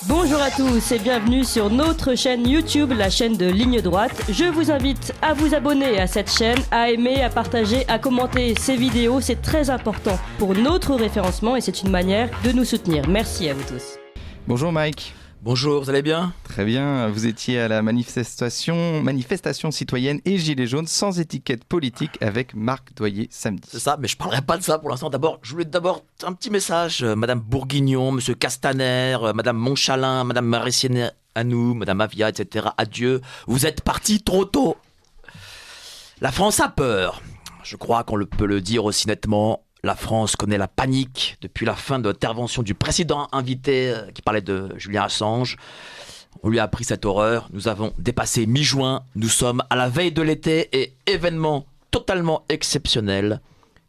Bonjour à tous et bienvenue sur notre chaîne YouTube, la chaîne de Ligne Droite. Je vous invite à vous abonner à cette chaîne, à aimer, à partager, à commenter ces vidéos. C'est très important pour notre référencement et c'est une manière de nous soutenir. Merci à vous tous. Bonjour Mike. Bonjour, vous allez bien ? Très bien, vous étiez à la manifestation citoyenne et Gilets jaunes sans étiquette politique avec Marc Doyer samedi. C'est ça, mais je parlerai pas de ça pour l'instant. Je voulais d'abord un petit message. Madame Bourguignon, Monsieur Castaner, Madame Montchalin, Madame Marissienne Anou, Madame Avia, etc. Adieu, vous êtes partis trop tôt. La France a peur. Je crois qu'on peut le dire aussi nettement. La France connaît la panique depuis la fin de l'intervention du précédent invité qui parlait de Julian Assange. On lui a appris cette horreur. Nous avons dépassé mi-juin. Nous sommes à la veille de l'été et événement totalement exceptionnel.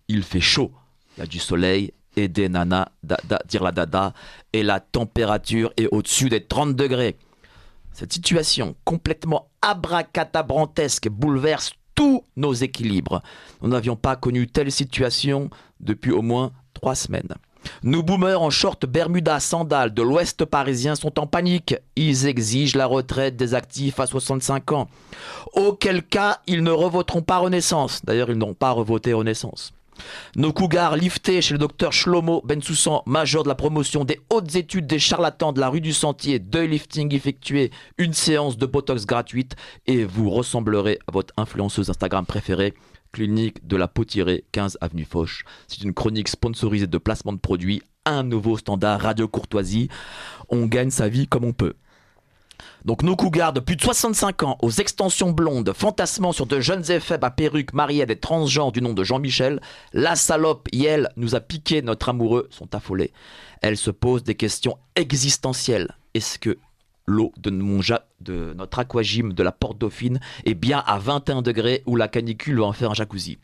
Il fait chaud. Il y a du soleil et des nanas, dire la dada. Et la température est au-dessus des 30 degrés. Cette situation complètement abracadabrantesque bouleverse tous nos équilibres. Nous n'avions pas connu telle situation depuis au moins 3 semaines. Nos boomers en short Bermuda sandales de l'ouest parisien sont en panique. Ils exigent la retraite des actifs à 65 ans. Auquel cas, ils ne revoteront pas Renaissance. D'ailleurs, ils n'ont pas revoté Renaissance. Nos cougars liftés chez le docteur Shlomo Bensoussan, major de la promotion des hautes études des charlatans de la rue du Sentier, 2 liftings effectués, une séance de botox gratuite et vous ressemblerez à votre influenceuse Instagram préférée, clinique de la Potirée, 15 avenue Foch. C'est une chronique sponsorisée de placement de produits, un nouveau standard radio courtoisie. On gagne sa vie comme on peut. Donc nos cougars de plus de 65 ans, aux extensions blondes, fantasmant sur de jeunes et faibles à perruque mariés à des transgenres du nom de Jean-Michel, la salope Yel nous a piqué notre amoureux, sont affolés. Elle se pose des questions existentielles. Est-ce que l'eau de notre aquagym de la Porte Dauphine est bien à 21 degrés ou la canicule va en faire un jacuzzi ?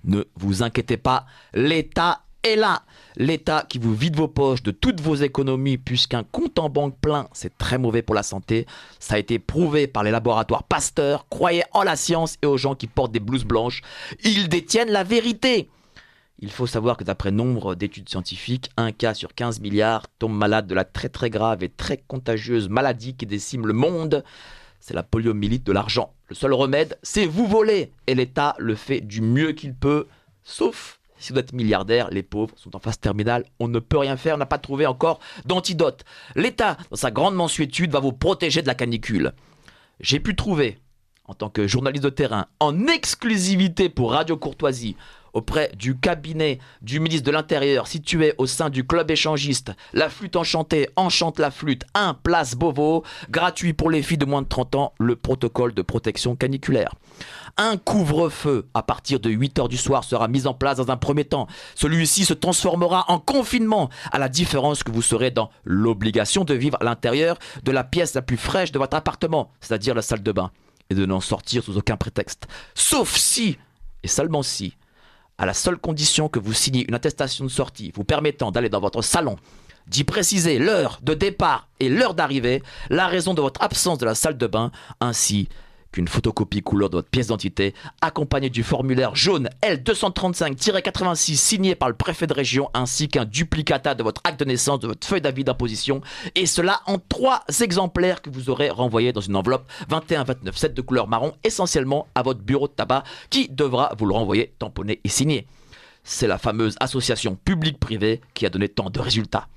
Ne vous inquiétez pas, l'État est là. L'État qui vous vide vos poches de toutes vos économies puisqu'un compte en banque plein, c'est très mauvais pour la santé. Ça a été prouvé par les laboratoires Pasteur. Croyez en la science et aux gens qui portent des blouses blanches. Ils détiennent la vérité. Il faut savoir que d'après nombre d'études scientifiques, 1 cas sur 15 milliards tombe malade de la très très grave et très contagieuse maladie qui décime le monde. C'est la poliomyélite de l'argent. Le seul remède, c'est vous voler. Et l'État le fait du mieux qu'il peut, sauf si vous êtes milliardaire, les pauvres sont en phase terminale, on ne peut rien faire, on n'a pas trouvé encore d'antidote. L'État, dans sa grande mansuétude, va vous protéger de la canicule. J'ai pu trouver, en tant que journaliste de terrain, en exclusivité pour Radio Courtoisie, auprès du cabinet du ministre de l'Intérieur situé au sein du club échangiste, la flûte enchantée enchante la flûte, 1 place Beauvau, gratuit pour les filles de moins de 30 ans, le protocole de protection caniculaire. Un couvre-feu à partir de 8h du soir sera mis en place dans un premier temps. Celui-ci se transformera en confinement, à la différence que vous serez dans l'obligation de vivre à l'intérieur de la pièce la plus fraîche de votre appartement, c'est-à-dire la salle de bain, et de n'en sortir sous aucun prétexte. Sauf si, et seulement si, à la seule condition que vous signiez une attestation de sortie vous permettant d'aller dans votre salon, d'y préciser l'heure de départ et l'heure d'arrivée, la raison de votre absence de la salle de bain, ainsi qu'une photocopie couleur de votre pièce d'identité, accompagnée du formulaire jaune L235-86 signé par le préfet de région, ainsi qu'un duplicata de votre acte de naissance, de votre feuille d'avis d'imposition, et cela en 3 exemplaires que vous aurez renvoyés dans une enveloppe 21-29-7 de couleur marron, essentiellement à votre bureau de tabac, qui devra vous le renvoyer tamponné et signé. C'est la fameuse association publique-privée qui a donné tant de résultats.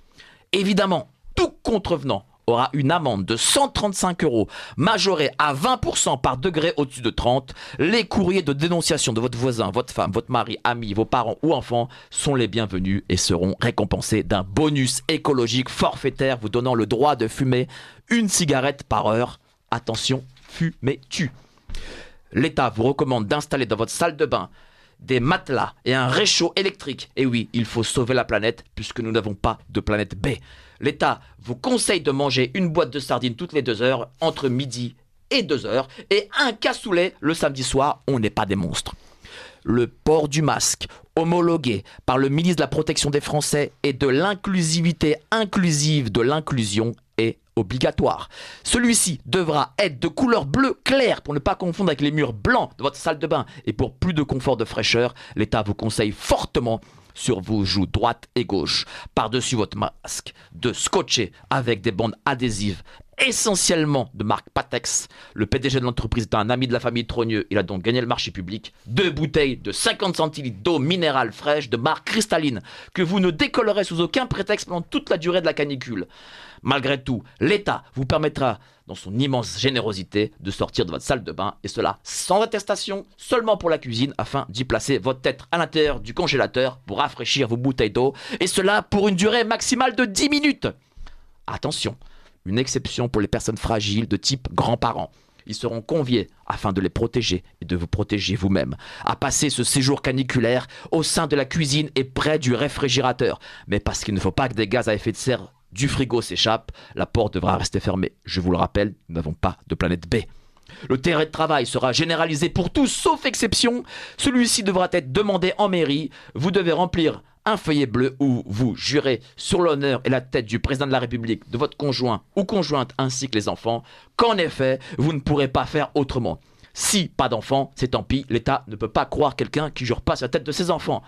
Évidemment, tout contrevenant aura une amende de 135 € majorée à 20% par degré au-dessus de 30. Les courriers de dénonciation de votre voisin, votre femme, votre mari, ami, vos parents ou enfants sont les bienvenus et seront récompensés d'un bonus écologique forfaitaire vous donnant le droit de fumer une cigarette par heure. Attention, fumer tue. L'État vous recommande d'installer dans votre salle de bain des matelas et un réchaud électrique. Et oui, il faut sauver la planète puisque nous n'avons pas de planète B. L'État vous conseille de manger une boîte de sardines toutes les 2 heures, entre midi et 2 heures, et un cassoulet le samedi soir. On n'est pas des monstres. Le port du masque, homologué par le ministre de la Protection des Français et de l'inclusivité inclusive de l'inclusion, est obligatoire. Celui-ci devra être de couleur bleue claire pour ne pas confondre avec les murs blancs de votre salle de bain. Et pour plus de confort de fraîcheur, l'État vous conseille fortement sur vos joues droite et gauche, par-dessus votre masque, de scotcher avec des bandes adhésives essentiellement de marque Patex. Le PDG de l'entreprise est un ami de la famille Trogneux. Il a donc gagné le marché public. 2 bouteilles de 50 centilitres d'eau minérale fraîche de marque cristalline que vous ne décollerez sous aucun prétexte pendant toute la durée de la canicule. Malgré tout, l'État vous permettra, dans son immense générosité, de sortir de votre salle de bain, et cela sans attestation, seulement pour la cuisine, afin d'y placer votre tête à l'intérieur du congélateur pour rafraîchir vos bouteilles d'eau, et cela pour une durée maximale de 10 minutes. Attention, une exception pour les personnes fragiles de type grands-parents. Ils seront conviés, afin de les protéger et de vous protéger vous-même, à passer ce séjour caniculaire au sein de la cuisine et près du réfrigérateur. Mais parce qu'il ne faut pas que des gaz à effet de serre du frigo s'échappent, la porte devra rester fermée. Je vous le rappelle, nous n'avons pas de planète B. Le terrain de travail sera généralisé pour tous, sauf exception. Celui-ci devra être demandé en mairie. Vous devez remplir un feuillet bleu où vous jurez sur l'honneur et la tête du président de la République, de votre conjoint ou conjointe ainsi que les enfants, qu'en effet, vous ne pourrez pas faire autrement. Si pas d'enfants, c'est tant pis, l'État ne peut pas croire quelqu'un qui jure pas sur la tête de ses enfants.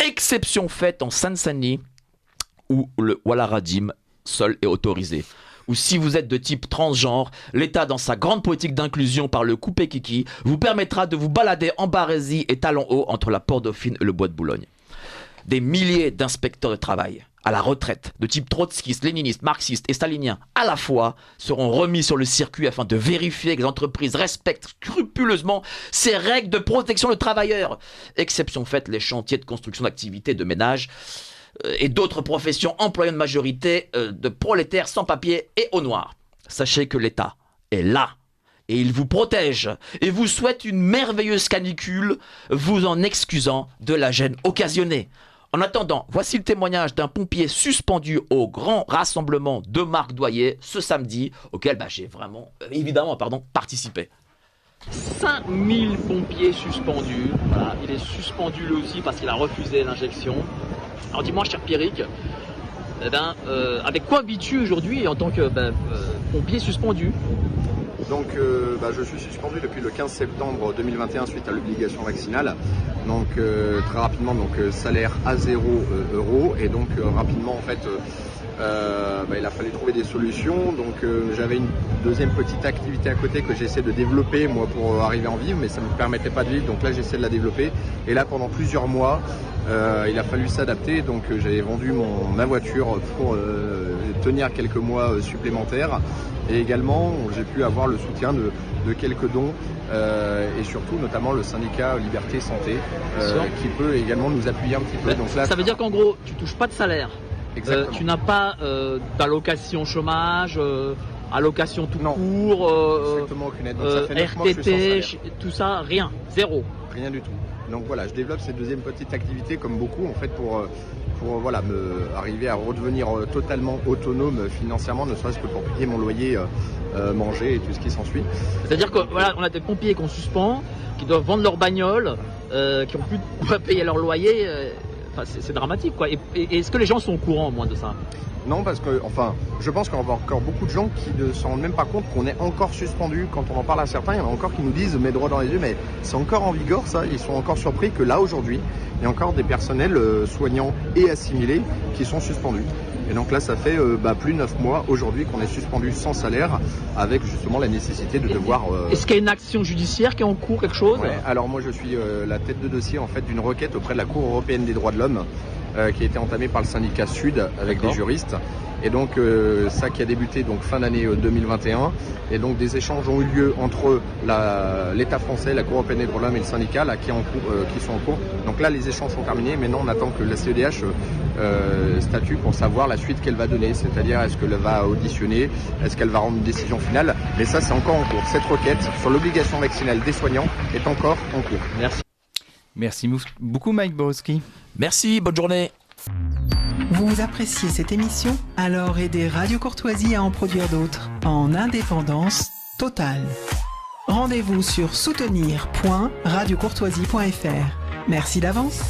Exception faite en Seine-Saint-Denis, où le Wallaradim seul est autorisé. Ou si vous êtes de type transgenre, l'État, dans sa grande politique d'inclusion par le coupé kiki, vous permettra de vous balader en barésie et talons hauts entre la Porte Dauphine et le Bois de Boulogne. Des milliers d'inspecteurs de travail à la retraite, de type trotskiste, léniniste, marxiste et stalinien, à la fois, seront remis sur le circuit afin de vérifier que les entreprises respectent scrupuleusement ces règles de protection des travailleurs. Exception faite les chantiers de construction d'activités de ménage et d'autres professions employant une majorité de prolétaires sans papier et au noir. Sachez que l'État est là et il vous protège et vous souhaite une merveilleuse canicule, vous en excusant de la gêne occasionnée. En attendant, voici le témoignage d'un pompier suspendu au grand rassemblement de Marc Doyer ce samedi, auquel j'ai vraiment, évidemment, participé. 5000 pompiers suspendus. Voilà. Il est suspendu lui aussi parce qu'il a refusé l'injection. Alors dis-moi, cher Pierrick, avec quoi vis-tu aujourd'hui en tant que pompier suspendu ? Donc je suis suspendu depuis le 15 septembre 2021 suite à l'obligation vaccinale. Donc très rapidement, salaire à 0 euros et donc rapidement en fait il a fallu trouver des solutions. Donc j'avais une deuxième petite activité à côté que j'essaie de développer moi pour arriver à en vivre, mais ça ne me permettait pas de vivre, donc là j'essaie de la développer. Et là pendant plusieurs mois il a fallu s'adapter, donc j'avais vendu ma voiture pour tenir quelques mois supplémentaires. Et également, j'ai pu avoir le soutien de quelques dons et surtout notamment le syndicat Liberté Santé qui peut également nous appuyer un petit peu. Donc là, ça veut dire qu'en gros, tu touches pas de salaire. Tu n'as pas d'allocation chômage, allocation tout court, exactement aucune aide. Donc, ça fait 9 mois que je suis sans salaire. Tout ça, rien, zéro. Rien du tout. Donc voilà, je développe cette deuxième petite activité comme beaucoup en fait pour arriver à redevenir totalement autonome financièrement, ne serait-ce que pour payer mon loyer, manger et tout ce qui s'ensuit. C'est-à-dire que voilà, on a des pompiers qu'on suspend, qui doivent vendre leur bagnole, qui n'ont plus de quoi payer leur loyer. C'est dramatique quoi. Et est-ce que les gens sont au courant au moins de ça ? Non, parce que, je pense qu'on va encore beaucoup de gens qui ne se rendent même pas compte qu'on est encore suspendu. Quand on en parle à certains, il y en a encore qui nous disent, mais droit dans les yeux, mais c'est encore en vigueur ça. Ils sont encore surpris que là, aujourd'hui, il y a encore des personnels soignants et assimilés qui sont suspendus. Et donc là, ça fait plus de 9 mois aujourd'hui qu'on est suspendu sans salaire, avec justement la nécessité de devoir... Est-ce qu'il y a une action judiciaire qui est en cours, quelque chose ? Ouais, alors moi, je suis la tête de dossier en fait d'une requête auprès de la Cour européenne des droits de l'homme, qui a été entamée par le syndicat Sud avec des juristes. Et donc ça qui a débuté donc fin d'année 2021. Et donc des échanges ont eu lieu entre l'État français, la Cour européenne des droits de l'homme et le syndicat là, qui sont en cours. Donc là les échanges sont terminés. Maintenant on attend que la CEDH statue pour savoir la suite qu'elle va donner. C'est-à-dire est-ce qu'elle va auditionner, est-ce qu'elle va rendre une décision finale. Mais ça c'est encore en cours. Cette requête sur l'obligation vaccinale des soignants est encore en cours. Merci. Merci beaucoup Mike Borowski. Merci, bonne journée. Vous appréciez cette émission ? Alors aidez Radio Courtoisie à en produire d'autres, en indépendance totale. Rendez-vous sur soutenir.radiocourtoisie.fr. Merci d'avance.